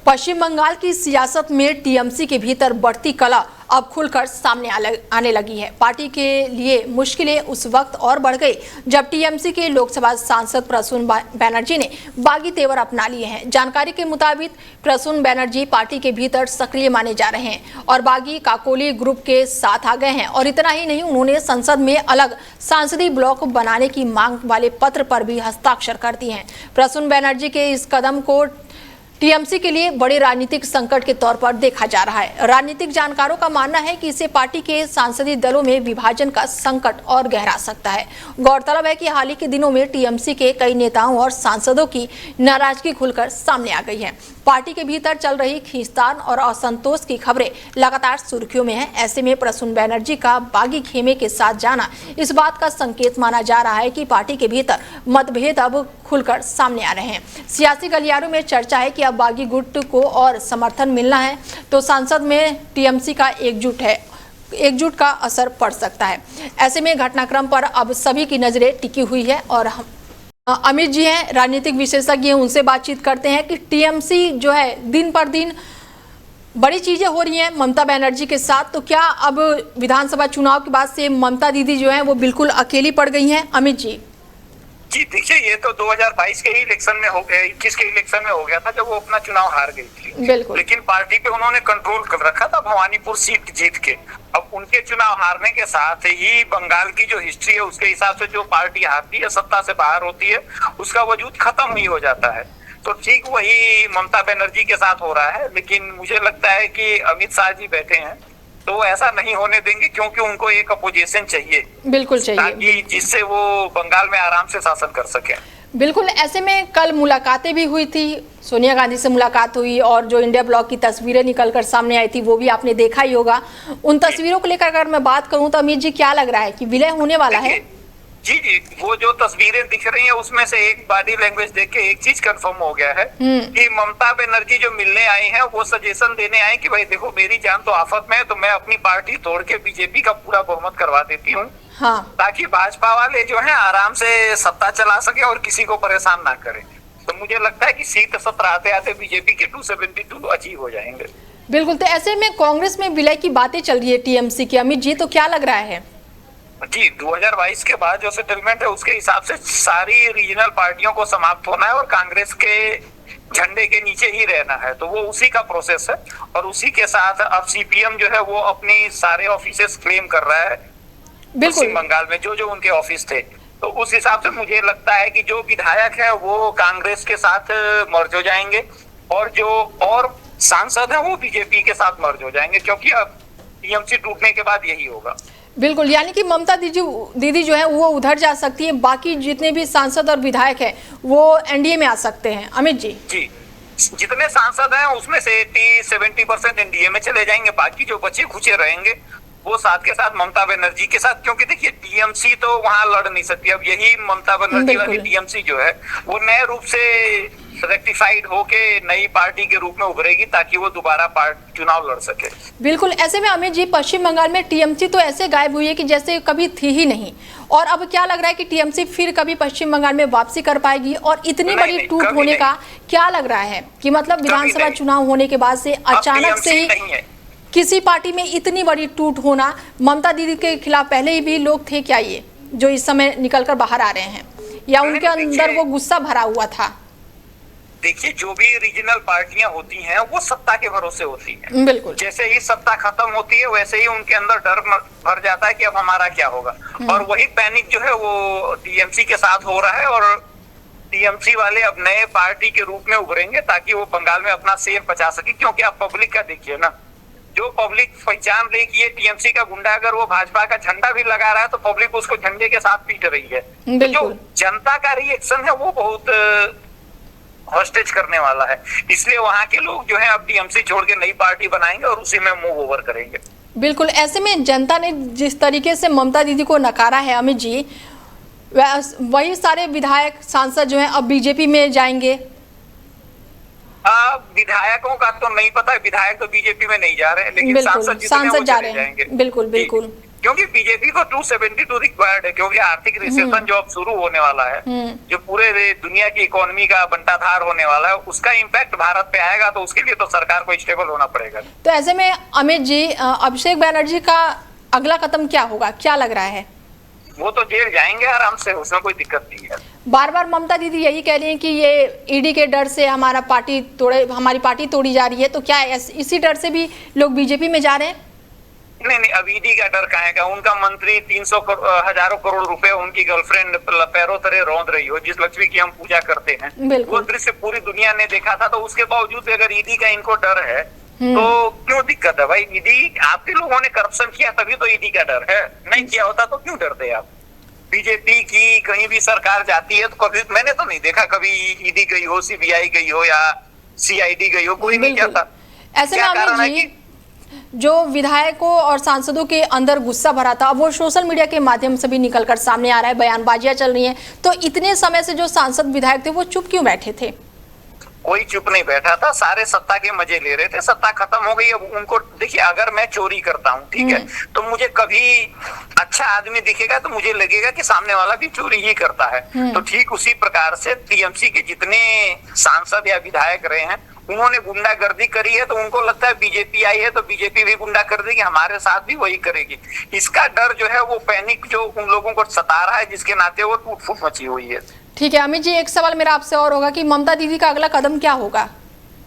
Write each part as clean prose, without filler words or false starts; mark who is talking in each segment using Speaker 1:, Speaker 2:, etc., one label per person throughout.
Speaker 1: पश्चिम बंगाल की सियासत में टीएमसी के भीतर बढ़ती कला अब खुलकर सामने आने लगी है। पार्टी के लिए मुश्किलें उस वक्त और बढ़ गई जब टीएमसी के लोकसभा सांसद प्रसून बनर्जी ने बागी तेवर अपना लिए हैं। जानकारी के मुताबिक प्रसून बनर्जी पार्टी के भीतर सक्रिय माने जा रहे हैं और बागी काकोली ग्रुप के साथ आ गए हैं। और इतना ही नहीं, उन्होंने संसद में अलग सांसदीय ब्लॉक बनाने की मांग वाले पत्र पर भी हस्ताक्षर कर दिए हैं। प्रसून बनर्जी के इस कदम को टीएमसी के लिए बड़े राजनीतिक संकट के तौर पर देखा जा रहा है। राजनीतिक जानकारों का मानना है कि इससे पार्टी के सांसदीय दलों में विभाजन का संकट और गहरा सकता है। गौरतलब है कि हाल ही के दिनों में टीएमसी के कई नेताओं और सांसदों की नाराजगी खुलकर सामने आ गई है। पार्टी के भीतर चल रही खींचतान और असंतोष की खबरें लगातार सुर्खियों में हैं। ऐसे में प्रसून बनर्जी का बागी खेमे के साथ जाना इस बात का संकेत माना जा रहा है कि पार्टी के भीतर मतभेद अब खुलकर सामने आ रहे हैं। सियासी गलियारों में चर्चा है कि अब बागी गुट को और समर्थन मिलना है तो संसद में टीएमसी का एकजुट का असर पड़ सकता है। ऐसे में घटनाक्रम पर अब सभी की नजरें टिकी हुई है और हम अमित जी हैं, राजनीतिक विशेषज्ञ हैं, उनसे बातचीत करते हैं कि टीएमसी जो है दिन पर दिन बड़ी चीजें हो रही हैं ममता बनर्जी के साथ, तो क्या अब विधानसभा चुनाव के बाद से ममता दीदी जो है वो बिल्कुल अकेली पड़ गई हैं? अमित जी
Speaker 2: देखिए, ये तो 2022 के ही इलेक्शन में हो गया, 21 के इलेक्शन में हो गया था जब वो अपना चुनाव हार गई थी।
Speaker 1: बिल्कुल।
Speaker 2: लेकिन पार्टी पे उन्होंने कंट्रोल कर रखा था भवानीपुर सीट जीत के। अब उनके चुनाव हारने के साथ ही बंगाल की जो हिस्ट्री है उसके हिसाब से जो पार्टी हारती है, सत्ता से बाहर होती है, उसका वजूद खत्म ही हो जाता है। तो ठीक वही ममता बनर्जी के साथ हो रहा है। लेकिन मुझे लगता है कि अमित शाह जी बैठे हैं तो ऐसा नहीं होने देंगे, क्योंकि उनको एक अपोजिशन चाहिए,
Speaker 1: बिल्कुल चाहिए,
Speaker 2: ताकि जिससे वो बंगाल में आराम से शासन कर सके।
Speaker 1: बिल्कुल। ऐसे में कल मुलाकातें भी हुई थी, सोनिया गांधी से मुलाकात हुई और जो इंडिया ब्लॉक की तस्वीरें निकलकर सामने आई थी वो भी आपने देखा ही होगा। उन तस्वीरों को लेकर अगर मैं बात करूं तो अमित जी क्या लग रहा है कि विलय होने वाला है?
Speaker 2: जी, वो जो तस्वीरें दिख रही हैं उसमें से एक बॉडी लैंग्वेज देख के एक चीज कंफर्म हो गया है कि ममता बनर्जी जो मिलने आई हैं वो सजेशन देने आए कि भाई देखो, मेरी जान तो आफत में है, तो मैं अपनी पार्टी तोड़ के बीजेपी का पूरा बहुमत करवा देती हूँ। हाँ। ताकि भाजपा वाले जो है आराम से सत्ता चला सके और किसी को परेशान ना करे। तो मुझे लगता है कि शीत सत्र आते आते बीजेपी के 272 अचीव हो जाएंगे।
Speaker 1: बिल्कुल। तो ऐसे में कांग्रेस में विलय की बातें चल रही है टीएमसी की, अमित जी, तो क्या लग रहा है?
Speaker 2: जी, 2022 के बाद जो सेटलमेंट है उसके हिसाब से सारी रीजनल पार्टियों को समाप्त होना है और कांग्रेस के झंडे के नीचे ही रहना है। तो वो उसी का प्रोसेस है और उसी के साथ अब सीपीएम जो है वो अपनी सारे ऑफिसेस क्लेम कर रहा है पश्चिम बंगाल में, जो उनके ऑफिस थे। तो उस हिसाब से मुझे लगता है कि जो विधायक है वो कांग्रेस के साथ मर्ज हो जाएंगे और जो और सांसद है वो बीजेपी के साथ मर्ज हो जाएंगे, क्योंकि अब टीएमसी टूटने के बाद यही होगा।
Speaker 1: बिल्कुल, यानी कि ममता दीदी जो है वो उधर जा सकती है, बाकी जितने भी सांसद और विधायक हैं वो एनडीए में आ सकते हैं। अमित जी
Speaker 2: जितने सांसद हैं उसमें से 80-70% एनडीए में चले जाएंगे, बाकी जो बचे खुचे रहेंगे वो साथ के साथ ममता बनर्जी के साथ, क्योंकि देखिए टीएमसी तो वहां लड़ नहीं सकती। अब यही ममता बनर्जी वाली टीएमसी जो है वो नए रूप से रेक्टिफाइड होके नई पार्टी के रूप में उभरेगी ताकि वो दोबारा चुनाव लड़ सके।
Speaker 1: बिल्कुल। ऐसे में अमित जी, पश्चिम बंगाल में टीएमसी तो ऐसे गायब हुई है कि जैसे कभी थी ही नहीं, और अब क्या लग रहा है कि टीएमसी फिर कभी पश्चिम बंगाल में वापसी कर पाएगी? और इतनी बड़ी टूट होने का क्या लग रहा है कि मतलब विधानसभा चुनाव होने के बाद से अचानक से ही किसी पार्टी में इतनी बड़ी टूट होना? ममता दीदी के खिलाफ पहले ही भी लोग थे क्या ये जो इस समय निकलकर बाहर आ रहे हैं, या उनके अंदर वो गुस्सा भरा हुआ था?
Speaker 2: देखिए, जो भी रीजनल पार्टियां होती हैं वो सत्ता के भरोसे होती हैं।
Speaker 1: बिल्कुल।
Speaker 2: जैसे ही सत्ता खत्म होती है वैसे ही उनके अंदर डर भर जाता है कि अब हमारा क्या होगा, और वही पैनिक जो है वो टीएमसी के साथ हो रहा है। और टीएमसी वाले अब नए पार्टी के रूप में उभरेंगे ताकि वो बंगाल में अपना शेर बचा सके, क्योंकि आप पब्लिक का देखिए ना, जो पब्लिक पहचान रही कि ये टीएमसी का गुंडा अगर वो भाजपा का झंडा भी लगा रहा है तो पब्लिक उसको झंडे के साथ पीट रही है। तो जो जनता का रिएक्शन है वो बहुत हॉस्टेज करने वाला है, इसलिए वहां के लोग जो है अब टीएमसी छोड़ के नई पार्टी बनाएंगे और उसी में मूव ओवर करेंगे। बिल्कुल।
Speaker 1: ऐसे में जनता ने जिस तरीके से ममता दीदी को नकारा है अमित जी, वही सारे विधायक सांसद जो हैं अब बीजेपी में जाएंगे।
Speaker 2: विधायकों का तो नहीं पता, विधायक तो बीजेपी में नहीं जा रहे हैं, लेकिन सांसद
Speaker 1: जा रहे हैं। बिल्कुल बिल्कुल।
Speaker 2: क्योंकि बीजेपी को 272 रिक्वायर्ड है, क्योंकि आर्थिक रिसेशन जो अब शुरू होने वाला है, जो पूरे दुनिया की इकोनॉमी का बंटाधार होने वाला है, उसका इम्पैक्ट भारत पे आएगा, तो उसके लिए तो सरकार को स्टेबल होना पड़ेगा।
Speaker 1: तो ऐसे में अमित जी, अभिषेक बैनर्जी का अगला कदम क्या होगा, क्या लग रहा है?
Speaker 2: वो तो जेल जाएंगे आराम से, उसमें कोई दिक्कत नहीं है।
Speaker 1: बार बार ममता दीदी यही कह रही हैं कि ये ईडी के डर से हमारी पार्टी तोड़ी जा रही है, तो क्या इसी डर से भी लोग बीजेपी में जा रहे हैं?
Speaker 2: नहीं, अब ईडी का डर कहाँ का? उनका मंत्री 300 हजारों करोड़ रुपए उनकी गर्लफ्रेंड पैरों तले रौंद रही हो, जिस लक्ष्मी की हम पूजा करते हैं, वो दृश्य पूरी दुनिया ने देखा था। तो उसके बावजूद भी अगर ईडी का इनको डर है तो क्यों दिक्कत है भाई? ईडी, आपके लोगों ने करप्शन किया तभी तो ईडी का डर है, नहीं किया होता तो क्यों डरते आप? बीजेपी की कहीं भी सरकार जाती है तो कभी मैंने तो नहीं देखा कभी ईडी गई हो, सीबीआई गई हो या सीआईडी गई हो, कोई नहीं जाता।
Speaker 1: ऐसे में अमित जी, जो विधायकों और सांसदों के अंदर गुस्सा भरा था, अब वो सोशल मीडिया के माध्यम से भी निकलकर सामने आ रहा है, बयानबाजियां चल रही हैं, तो इतने समय से जो सांसद विधायक थे वो चुप क्यों बैठे थे?
Speaker 2: कोई चुप नहीं बैठा था, सारे सत्ता के मजे ले रहे थे। सत्ता खत्म हो गई, अब उनको देखिए, अगर मैं चोरी करता हूँ, ठीक है, तो मुझे कभी अच्छा आदमी दिखेगा तो मुझे लगेगा कि सामने वाला भी चोरी ही करता है। तो ठीक उसी प्रकार से टीएमसी के जितने सांसद या विधायक रहे हैं, उन्होंने गुंडागर्दी करी है, तो उनको लगता है बीजेपी आई है तो बीजेपी भी गुंडागर्दी हमारे साथ भी वही करेगी। इसका डर जो है, वो पैनिक जो उन लोगों को सता रहा है, जिसके नाते वो टूट फूट मची हुई है। ठीक
Speaker 1: है अमित जी, एक सवाल मेरा आपसे और होगा कि ममता दीदी का अगला कदम क्या होगा,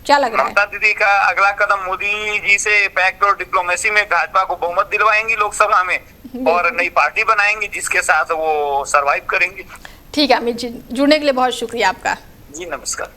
Speaker 1: क्या लग रहा है?
Speaker 2: ममता दीदी का अगला कदम मोदी जी से बैकडोर डिप्लोमेसी में भाजपा को बहुमत दिलवाएंगी लोकसभा में, और नई पार्टी बनाएंगी जिसके साथ वो सरवाइव करेंगी।
Speaker 1: ठीक है अमित जी, जुड़ने के लिए बहुत शुक्रिया आपका।
Speaker 2: जी नमस्कार।